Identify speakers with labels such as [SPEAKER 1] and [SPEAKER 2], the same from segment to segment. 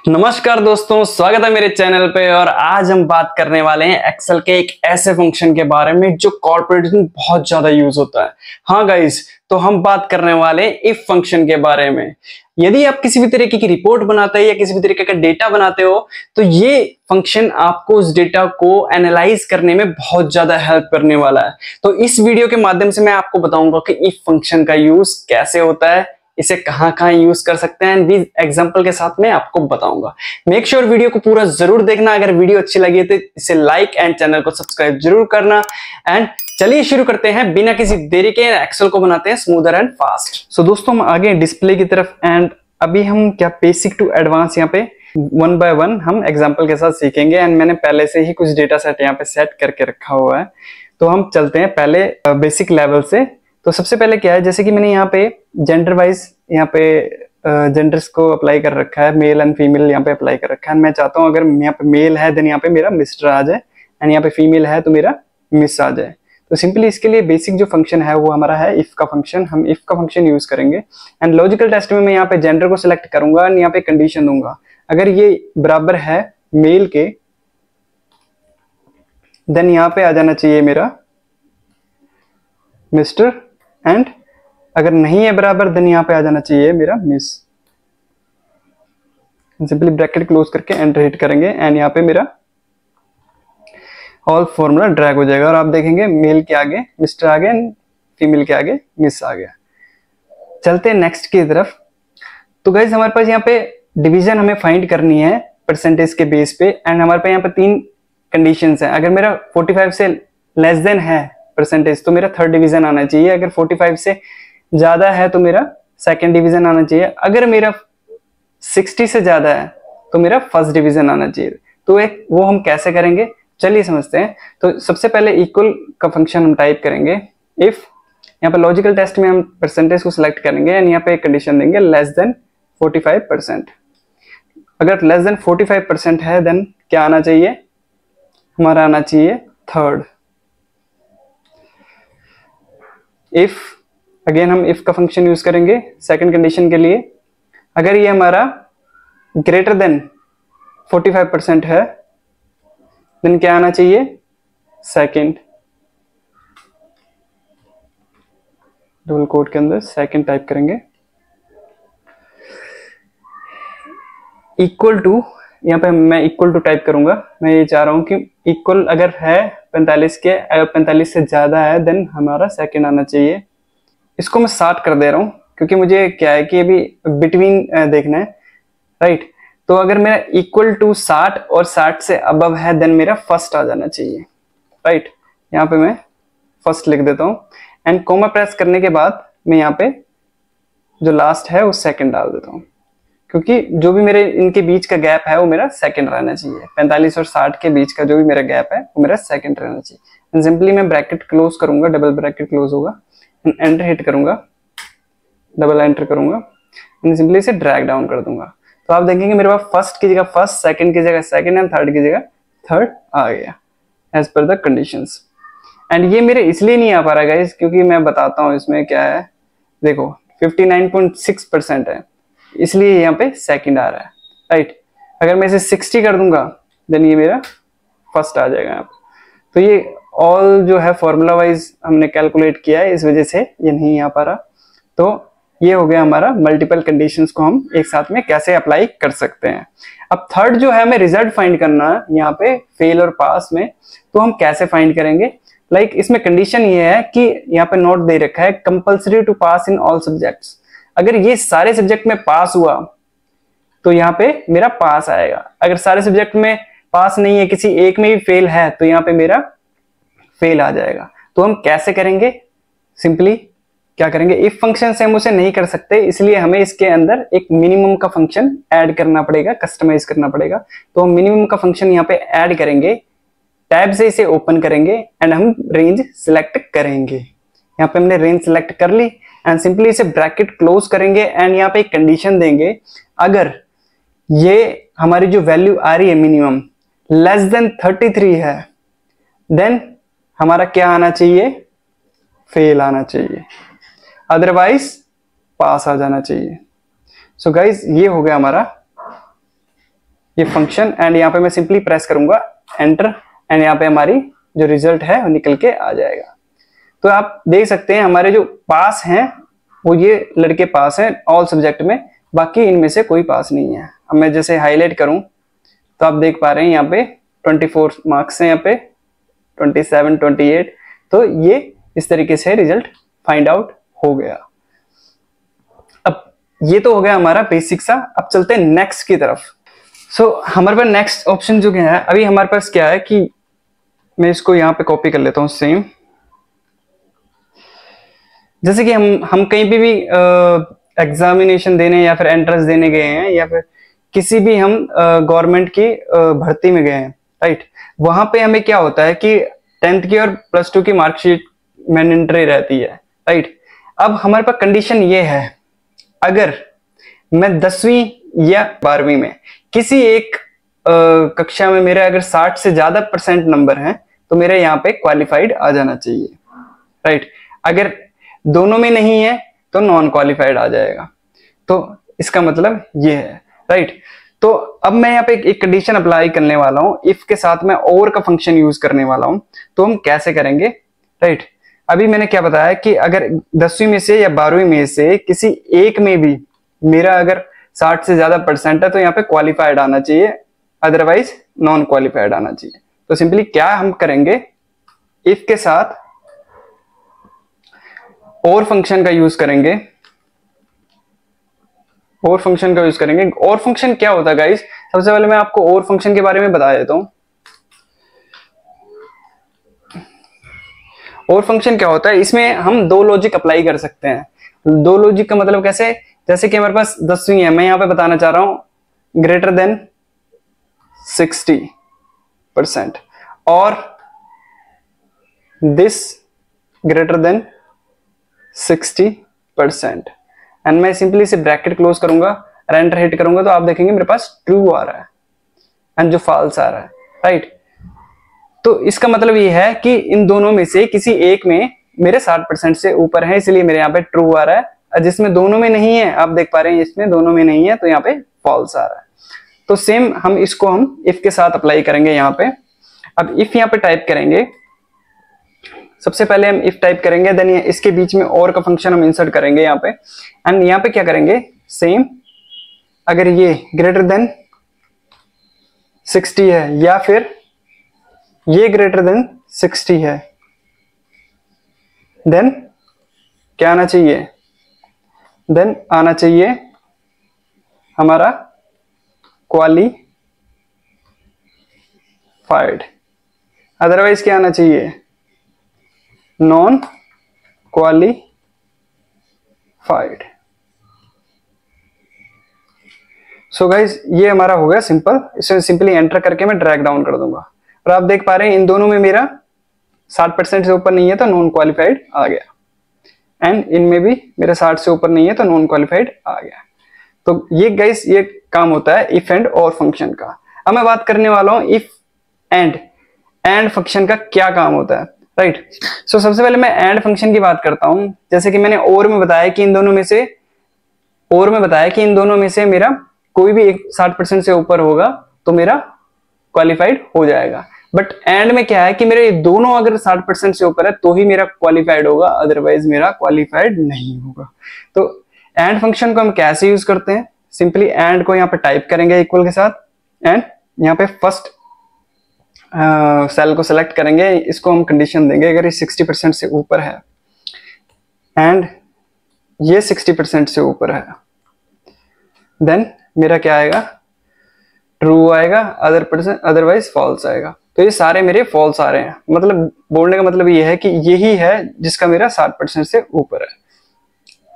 [SPEAKER 1] नमस्कार दोस्तों, स्वागत है मेरे चैनल पे। और आज हम बात करने वाले हैं एक्सेल के एक ऐसे फंक्शन के बारे में जो कॉर्पोरेट में बहुत ज्यादा यूज होता है। हाँ गाइस, तो हम बात करने वाले हैं इफ फंक्शन के बारे में। यदि आप किसी भी तरीके की रिपोर्ट बनाते हैं या किसी भी तरीके का डेटा बनाते हो तो ये फंक्शन आपको उस डेटा को एनालाइज करने में बहुत ज्यादा हेल्प करने वाला है। तो इस वीडियो के माध्यम से मैं आपको बताऊंगा कि इफ फंक्शन का यूज कैसे होता है, इसे कहां कहां यूज कर सकते हैं, विद एग्जांपल के साथ मैं आपको बताऊंगा। मेक श्योर वीडियो को पूरा जरूर देखना। अगर वीडियो अच्छी लगी तो इसे लाइक एंड चैनल को सब्सक्राइब जरूर करना। एंड चलिए शुरू करते हैं बिना किसी देरी के। एक्सेल को बनाते हैं स्मूदर एंड फास्ट। सो दोस्तों, हम आगे डिस्प्ले की तरफ। एंड अभी हम क्या बेसिक टू एडवांस यहाँ पे वन बाय वन हम एग्जाम्पल के साथ सीखेंगे। एंड मैंने पहले से ही कुछ डेटा सेट यहाँ पे सेट करके रखा हुआ है, तो हम चलते हैं पहले बेसिक लेवल से। तो सबसे पहले क्या है, जैसे कि मैंने यहाँ पे जेंडर वाइज यहाँ पे जेंडर्स को अप्लाई कर रखा है, मेल एंड फीमेल यहाँ पे अप्लाई कर रखा है। मैं चाहता हूँ अगर यहाँ पे मेल है देन यहाँ पे मेरा मिस्टर आ जाए, एंड यहाँ पे फीमेल है तो मेरा मिस आ जाए। तो सिंपली इसके लिए बेसिक जो फंक्शन है वो हमारा है इफ का फंक्शन। हम इफ का फंक्शन यूज करेंगे। एंड लॉजिकल टेस्ट में मैं यहाँ पे जेंडर को सिलेक्ट करूंगा एंड यहाँ पे कंडीशन दूंगा। अगर ये बराबर है मेल के देन यहाँ पे आ जाना चाहिए मेरा मिस्टर, एंड अगर नहीं है बराबर देन यहाँ पे आ जाना चाहिए मेरा मिस। सिंपली ब्रैकेट क्लोज करके एंटर हिट करेंगे एंड यहाँ पे मेरा ऑल फॉर्मूला ड्रैग हो जाएगा। और आप देखेंगे मेल के आगे मिस्टर आ गया, फीमेल के आगे मिस आ गया। चलते हैं नेक्स्ट की तरफ। तो गाइस, हमारे पास यहाँ पे डिवीजन हमें फाइंड करनी है परसेंटेज के बेस पे। एंड हमारे पास यहाँ पे तीन कंडीशंस हैं। अगर मेरा 45 से लेस देन है परसेंटेज तो मेरा थर्ड डिवीजन आना चाहिए। अगर 45 से ज्यादा है तो मेरा सेकंड डिवीजन आना चाहिए। अगर मेरा 60 से ज्यादा है तो मेरा फर्स्ट डिवीजन आना चाहिए। तो एक वो हम कैसे करेंगे, चलिए समझते हैं। तो सबसे पहले इक्वल का फंक्शन हम टाइप करेंगे। इफ यहाँ पे लॉजिकल टेस्ट में हम परसेंटेज को सिलेक्ट करेंगे एंड यहाँ पे एक कंडीशन देंगे लेस देन 45%। अगर लेस देन 45% है देन क्या आना चाहिए, हमारा आना चाहिए थर्ड। इफ अगेन हम इफ का फंक्शन यूज करेंगे सेकंड कंडीशन के लिए। अगर ये हमारा ग्रेटर देन 45% है देन क्या आना चाहिए, सेकंड। डबल कोट के अंदर सेकंड टाइप करेंगे। इक्वल टू, यहाँ पे मैं इक्वल टू टाइप करूंगा। मैं ये चाह रहा हूं कि इक्वल अगर है 45 के, अगर 45 से ज्यादा है देन हमारा सेकंड आना चाहिए। इसको मैं 60 कर दे रहा हूँ क्योंकि मुझे क्या है कि अभी बिटवीन देखना है, राइट। तो अगर मेरा इक्वल टू 60 और 60 से अबव है देन मेरा फर्स्ट आ जाना चाहिए, राइट। यहाँ पे मैं फर्स्ट लिख देता हूँ एंड कोमा प्रेस करने के बाद मैं यहाँ पे जो लास्ट है वो सेकंड डाल देता हूँ, क्योंकि जो भी मेरे इनके बीच का गैप है वो मेरा सेकंड रहना चाहिए। 45 और 60 के बीच का जो भी मेरा गैप है वो मेरा सेकंड रहना चाहिए। सिंपली मैं ब्रैकेट क्लोज करूंगा, डबल ब्रैकेट क्लोज होगा, एंटर हिट करूंगा, डबल एंटर करूंगा एंड सिंपली इसे ड्रैग डाउन कर दूंगा। तो आप देखेंगे मेरे पास फर्स्ट की जगह फर्स्ट, सेकंड की जगह सेकंड एंड थर्ड की जगह थर्ड आ गया as per the conditions. And ये मेरे इसलिए नहीं आ पा रहा गाइस क्योंकि मैं बताता हूँ इसमें क्या है। देखो 59.6% है, इसलिए यहाँ पे सेकंड आ रहा है, राइट। अगर मैं इसे 60 कर दूंगा देन ये मेरा फर्स्ट आ जाएगा यहाँ पे। तो ये ऑल जो है फॉर्मूला वाइज हमने कैलकुलेट किया है, इस वजह से ये नहीं आ पा रहा। तो ये हो गया हमारा मल्टीपल कंडीशंस को हम एक साथ में कैसे अप्लाई कर सकते हैं। अब थर्ड जो है हमें रिजल्ट फाइंड करना है यहाँ पे फेल और पास में। तो हम कैसे फाइंड करेंगे, लाइक इसमें कंडीशन ये है कि यहाँ पे नोट दे रखा है compulsory to pass in all subjects. अगर ये सारे सब्जेक्ट में पास हुआ तो यहाँ पे मेरा पास आएगा। अगर सारे सब्जेक्ट में पास नहीं है, किसी एक में भी फेल है तो यहाँ पे मेरा फेल आ जाएगा। तो हम कैसे करेंगे, सिंपली क्या करेंगे, इफ फंक्शन से हम उसे नहीं कर सकते, इसलिए हमें इसके अंदर एक मिनिमम का फंक्शन ऐड करना पड़ेगा, कस्टमाइज करना पड़ेगा। तो हम मिनिमम का फंक्शन यहाँ पे ऐड करेंगे, टैब से इसे ओपन करेंगे एंड हम रेंज सिलेक्ट करेंगे। यहाँ पे हमने रेंज सिलेक्ट कर ली एंड सिंपली इसे ब्रैकेट क्लोज करेंगे एंड यहाँ पे एक कंडीशन देंगे। अगर ये हमारी जो वैल्यू आ रही है मिनिमम लेस देन 33 है देन हमारा क्या आना चाहिए, फेल आना चाहिए, अदरवाइज पास आ जाना चाहिए। सो गाइज, ये हो गया हमारा ये फंक्शन, एंड यहाँ पे मैं सिंपली प्रेस करूंगा एंटर, एंड यहाँ पे हमारी जो रिजल्ट है वो निकल के आ जाएगा। तो आप देख सकते हैं हमारे जो पास हैं वो ये लड़के पास हैं ऑल सब्जेक्ट में, बाकी इनमें से कोई पास नहीं है। अब मैं जैसे हाईलाइट करूं तो आप देख पा रहे हैं यहाँ पे 24 मार्क्स हैं, यहाँ पे 27, 28। तो ये इस तरीके से रिजल्ट फाइंड आउट हो गया। अब ये तो हो गया हमारा बेसिक सा। अब चलते हैं नेक्स्ट की तरफ। सो हमारे पास नेक्स्ट ऑप्शन जो है, अभी हमारे पास क्या है कि मैं इसको यहाँ पे कॉपी कर लेता हूँ सेम। जैसे कि हम कहीं पे भी एग्जामिनेशन देने या फिर एंट्रेंस देने गए हैं, या फिर किसी भी हम गवर्नमेंट की भर्ती में गए हैं, राइट। वहां पे हमें क्या होता है कि 10th की और +2 की मार्कशीट मैंडेटरी रहती है, राइट। अब हमारे पास कंडीशन ये है, अगर मैं 10वीं या 12वीं में किसी एक कक्षा में मेरे अगर 60 से ज्यादा % नंबर हैं तो मेरे यहाँ पे क्वालिफाइड आ जाना चाहिए, राइट। अगर दोनों में नहीं है तो नॉन क्वालिफाइड आ जाएगा। तो इसका मतलब ये है, राइट। तो अब मैं यहाँ पे एक कंडीशन अप्लाई करने वाला हूँ, इफ के साथ मैं और का फंक्शन यूज करने वाला हूँ। तो हम कैसे करेंगे, राइट। अभी मैंने क्या बताया कि अगर 10वीं में से या 12वीं में से किसी एक में भी मेरा अगर 60 से ज्यादा % है तो यहाँ पे क्वालिफाइड आना चाहिए, अदरवाइज नॉन क्वालिफाइड आना चाहिए। तो सिंपली क्या हम करेंगे, इफ के साथ और फंक्शन का यूज करेंगे। और फंक्शन का यूज करेंगे। और फंक्शन क्या होता है गाइस, सबसे पहले मैं आपको और फंक्शन के बारे में बता देता हूं। और फंक्शन क्या होता है, इसमें हम दो लॉजिक अप्लाई कर सकते हैं। दो लॉजिक का मतलब कैसे, जैसे कि हमारे पास 10वीं है, मैं यहां पे बताना चाह रहा हूं ग्रेटर देन 60% और दिस ग्रेटर देन 60%, एंड मैं सिंपली इसे ब्रैकेट क्लोज करूंगा और एंटर हिट करूंगा तो आप देखेंगे मेरे पास ट्रू आ रहा है एंड जो फॉल्स आ रहा है, राइट। तो इसका मतलब ये है कि इन दोनों में से किसी एक में मेरे 60% से ऊपर है, इसलिए मेरे यहाँ पे ट्रू आ रहा है। जिसमें दोनों में नहीं है, आप देख पा रहे हैं इसमें दोनों में नहीं है तो यहाँ पे फॉल्स आ रहा है। तो सेम हम इसको हम इफ के साथ अप्लाई करेंगे यहाँ पे। अब इफ यहाँ पे टाइप करेंगे, सबसे पहले हम इफ टाइप करेंगे, देन इसके बीच में और का फंक्शन हम इंसर्ट करेंगे यहाँ पे, एंड यहाँ पे क्या करेंगे सेम, अगर ये ग्रेटर देन 60 है या फिर ये ग्रेटर देन 60 है, देन क्या आना चाहिए, देन आना चाहिए हमारा क्वालिफाइड, अदरवाइज क्या आना चाहिए, नॉन क्वालिफाइड। सो गाइज ये हमारा हो गया सिंपल। इसे सिंपली एंटर करके मैं ड्रैग डाउन कर दूंगा और आप देख पा रहे हैं इन दोनों में मेरा 60% से ऊपर नहीं है तो नॉन क्वालिफाइड आ गया, एंड इनमें भी मेरा 60 से ऊपर नहीं है तो नॉन क्वालिफाइड आ गया। तो ये गाइस ये काम होता है इफ एंड और फंक्शन का। अब मैं बात करने वाला हूं इफ एंड फंक्शन का क्या काम होता है, राइट। सो सबसे पहले मैं एंड फंक्शन की बात करता हूं। जैसे कि मैंने और में बताया कि इन दोनों में से मेरा कोई भी 60% से ऊपर होगा तो मेरा क्वालिफाइड हो जाएगा। बट एंड में क्या है कि मेरे दोनों अगर 60% से ऊपर है तो ही मेरा क्वालिफाइड होगा, अदरवाइज मेरा क्वालिफाइड नहीं होगा। तो एंड फंक्शन को हम कैसे यूज करते हैं, सिंपली एंड को यहाँ पे टाइप करेंगे इक्वल के साथ, एंड यहाँ पे फर्स्ट सेल को सेलेक्ट करेंगे, इसको हम कंडीशन देंगे अगर ये 60% से ऊपर है एंड ये 60% से ऊपर है, देन मेरा क्या आएगा, ट्रू आएगा, अदरवाइज फॉल्स आएगा। तो ये सारे मेरे फॉल्स आ रहे हैं। मतलब बोलने का मतलब ये है कि यही है जिसका मेरा 60% से ऊपर है,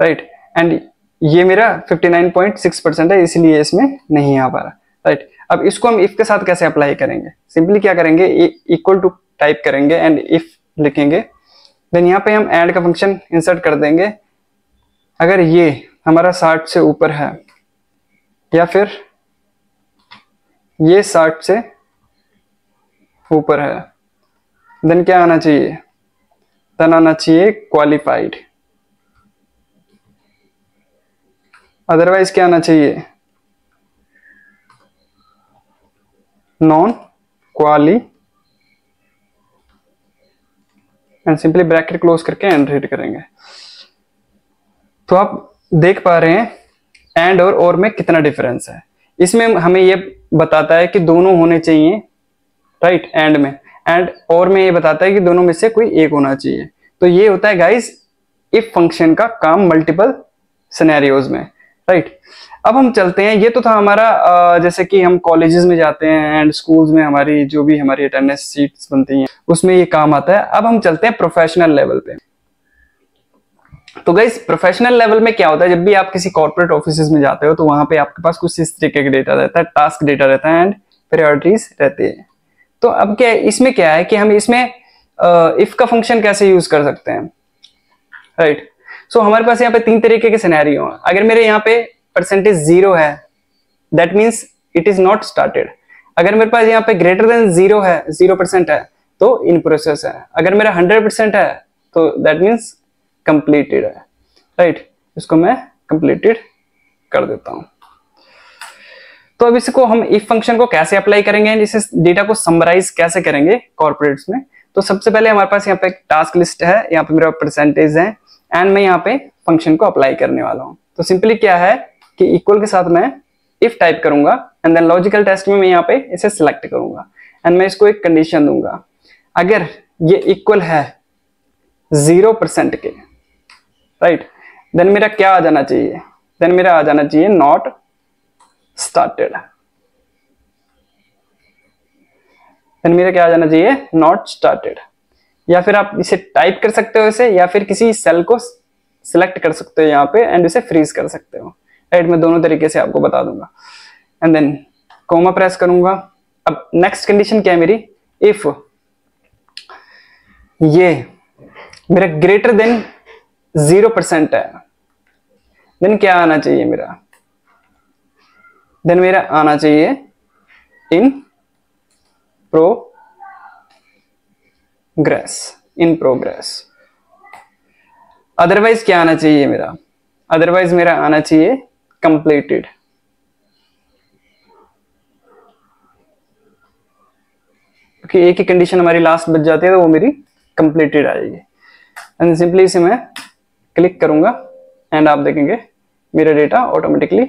[SPEAKER 1] राइट। एंड ये मेरा 59.6% है, इसलिए इसमें नहीं आ पा रहा, राइट। अब इसको हम इफ के साथ कैसे अप्लाई करेंगे, सिंपली क्या करेंगे, इक्वल टू टाइप करेंगे एंड इफ लिखेंगे, देन यहाँ पे हम एंड का फंक्शन इंसर्ट कर देंगे। अगर ये हमारा 60 से ऊपर है या फिर ये 60 से ऊपर है, देन क्या आना चाहिए, देन आना चाहिए क्वालिफाइड, अदरवाइज क्या आना चाहिए, नॉन क्वाली एंड सिंपली ब्रैकेट क्लोज करके एंटर हिट करेंगे। तो आप देख पा रहे हैं एंड और में कितना डिफरेंस है। इसमें हमें ये बताता है कि दोनों होने चाहिए, राइट, एंड में, एंड और में ये बताता है कि दोनों में से कोई एक होना चाहिए। तो ये होता है गाइस इफ फंक्शन का काम मल्टीपल सिनेरियोज में, राइट। अब हम चलते हैं, ये तो था हमारा जैसे कि हम कॉलेजेस में जाते हैं एंड स्कूल्स में हमारी जो भी हमारी अटेंडेंस शीट्स बनती हैं उसमें ये काम आता है। अब हम चलते हैं प्रोफेशनल लेवल पे। तो गाइस प्रोफेशनल लेवल में क्या होता है, जब भी आप किसी कॉर्पोरेट ऑफिसेज में जाते हो तो वहां पे आपके पास कुछ इस तरीके का डेटा रहता है, टास्क डेटा रहता है एंड प्रायोरिटीज रहती है। तो अब क्या है, इसमें क्या है कि हम इसमें इफ का फंक्शन कैसे यूज कर सकते हैं, राइट। सो हमारे पास यहाँ पे 3 तरीके के सिनेरियो हैं। अगर मेरे यहाँ पे परसेंटेज 0 है that means it is not started. अगर मेरे पास यहाँ पे ग्रेटर देन 0 है, 0% है, तो इन प्रोसेस है। अगर मेरा 100% है तो दैट मीन्स कंप्लीटेड है, राइट। इसको मैं कंप्लीटेड कर देता हूं। तो अब इसको हम इफ फंक्शन को कैसे अप्लाई करेंगे, इस डेटा को समराइज कैसे करेंगे कॉर्पोरेट्स में। तो सबसे पहले हमारे पास यहाँ पे एक टास्क लिस्ट है, यहाँ पे मेरा परसेंटेज है एंड मैं यहाँ पे फंक्शन को अप्लाई करने वाला हूँ। तो सिंपली क्या है कि इक्वल के साथ मैं इफ टाइप करूंगा एंड देन लॉजिकल टेस्ट में मैं यहाँ पे इसे सिलेक्ट करूंगा एंड मैं इसको एक कंडीशन दूंगा। अगर ये इक्वल है 0% के, राइट, देन मेरा क्या आ जाना चाहिए, देन मेरा आ जाना चाहिए नॉट स्टार्टेड। देन मेरा क्या आ जाना चाहिए, नॉट स्टार्टेड। या फिर आप इसे टाइप कर सकते हो इसे, या फिर किसी सेल को सिलेक्ट कर सकते हो यहाँ पे एंड इसे फ्रीज कर सकते हो, राइट। मैं दोनों तरीके से आपको बता दूंगा एंड देन कोमा प्रेस करूंगा। अब नेक्स्ट कंडीशन क्या है मेरी, इफ ये मेरा ग्रेटर देन 0% है देन क्या आना चाहिए मेरा, देन मेरा आना चाहिए इन प्रोग्रेस। अदरवाइज क्या आना चाहिए मेरा, अदरवाइज मेरा आना चाहिए कंप्लीटेड। क्योंकि एक ही कंडीशन हमारी लास्ट बच जाती है तो वो मेरी कंप्लीटेड आएगी। एंड सिंपली इसे मैं क्लिक करूंगा एंड आप देखेंगे मेरा डेटा ऑटोमेटिकली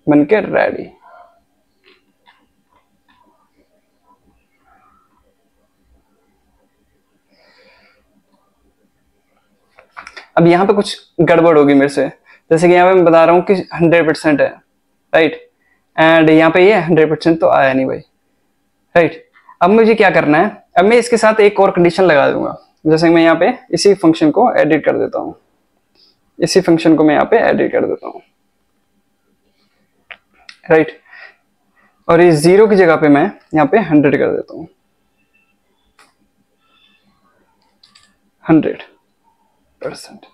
[SPEAKER 1] बनके रेडी। अब यहां पे कुछ गड़बड़ होगी मेरे से, जैसे कि यहां पे मैं बता रहा हूं कि 100% है, राइट, एंड यहां पे ये 100% तो आया नहीं भाई, राइट। अब मुझे क्या करना है, अब मैं इसके साथ एक और कंडीशन लगा दूंगा। जैसे मैं यहाँ पे इसी फंक्शन को एडिट कर देता हूं, इसी फंक्शन को मैं यहाँ पे एडिट कर देता हूं, राइट। और इस 0 की जगह पे मैं यहाँ पे 100 कर देता हूं, 100%।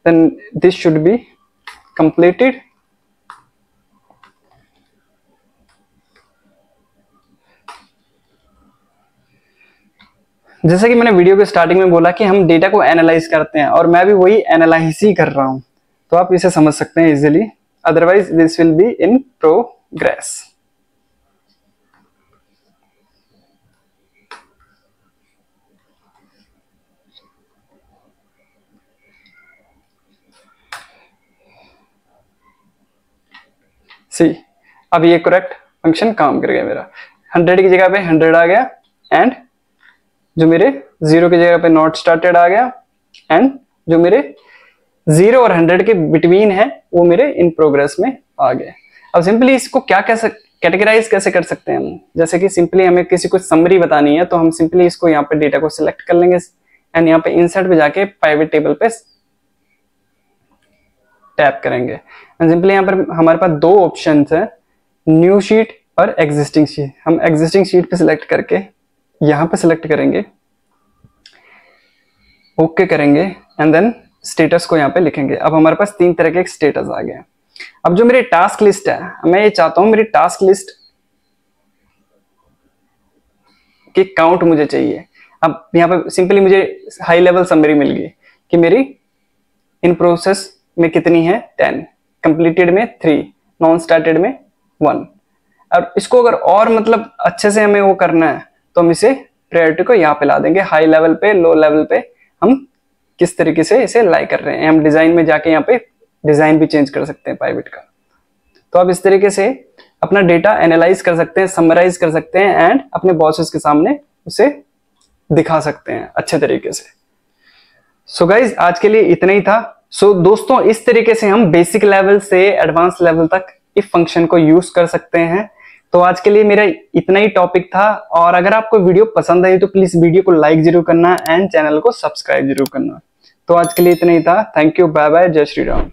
[SPEAKER 1] Then this should be completed। जैसे कि मैंने वीडियो के स्टार्टिंग में बोला कि हम डेटा को एनालाइज करते हैं और मैं भी वही एनालाइज ही कर रहा हूं, तो आप इसे समझ सकते हैं easily. Otherwise this will be in progress. See, अब ये करेक्ट फंक्शन काम कर गया मेरा। 100 की जगह पे 100 आ गया एंड जो मेरे 0 की जगह पे नॉट स्टार्टेड आ गया एंड जो मेरे 0 और 100 के बिटवीन है वो मेरे इन प्रोग्रेस में आ गए। अब सिंपली इसको क्या कैसे कैटेगराइज कैसे कर सकते हैं हम, जैसे कि सिंपली हमें किसी को समरी बतानी है तो हम सिंपली इसको यहाँ पे डेटा को सिलेक्ट कर लेंगे एंड यहाँ पे इंसर्ट पे जाके प्राइवेट टेबल पे टैप करेंगे एंड सिंपली यहाँ पर हमारे पास 2 ऑप्शन है, न्यू शीट और एग्जिस्टिंग शीट। हम एग्जिस्टिंग शीट पे सिलेक्ट करके यहाँ पे सिलेक्ट करेंगे, ओके करेंगे एंड देन स्टेटस को यहाँ पे लिखेंगे। अब हमारे पास 3 तरह के स्टेटस आ गए। अब जो मेरी टास्क लिस्ट है, मैं ये चाहता हूं मेरी टास्क लिस्ट की काउंट मुझे चाहिए। अब यहाँ पे सिंपली मुझे हाई लेवल समरी मिल गई कि मेरी इन प्रोसेस में कितनी है 10, कंप्लीटेड में 3, नॉन स्टार्टेड में 1 और इसको अगर और मतलब अच्छे से हमें वो करना है तो हम इसे प्रायोरिटी को यहाँ पे ला देंगे, हाई लेवल पे, लो लेवल पे हम किस तरीके से इसे लाई कर रहे हैं। हम डिजाइन में जाके यहाँ पे डिजाइन भी चेंज कर सकते हैं पाइवेट का। तो आप इस तरीके से अपना डेटा एनालाइज कर सकते हैं, समराइज कर सकते हैं एंड अपने बॉसेस के सामने उसे दिखा सकते हैं अच्छे तरीके से। सो गाइज आज के लिए इतना ही था। सो दोस्तों इस तरीके से हम बेसिक लेवल से एडवांस लेवल तक इफ फंक्शन को यूज कर सकते हैं। तो आज के लिए मेरा इतना ही टॉपिक था, और अगर आपको वीडियो पसंद आई तो प्लीज वीडियो को लाइक जरूर करना एंड चैनल को सब्सक्राइब जरूर करना। तो आज के लिए इतना ही था। थैंक यू, बाय बाय, जय श्री राम।